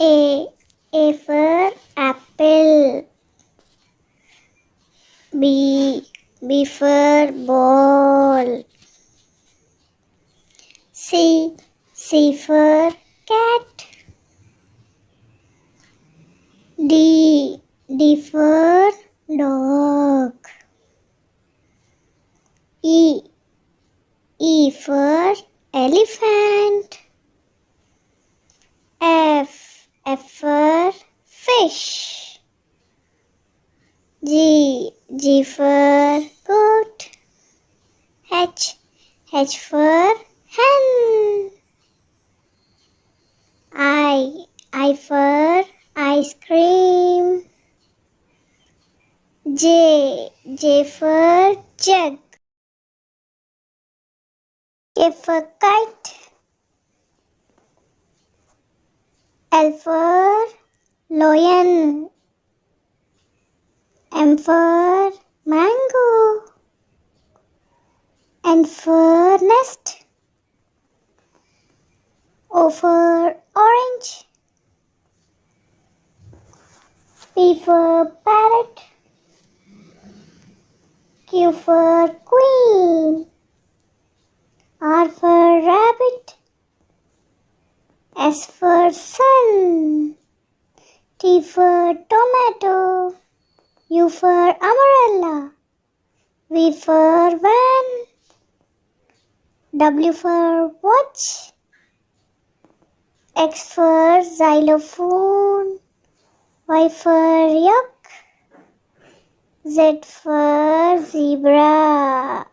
A for apple. B for ball. C for cat. D for dog. E for elephant. F for fish. G for goat. H for hen. I for ice cream. J for jug. K for kite. L for lion. M for mango. N for nest. O for orange. P for parrot. Q for queen. R for rabbit. S for sun. T for tomato. U for umbrella. V for van. W for watch. X for xylophone. Y for yak. Z for zebra.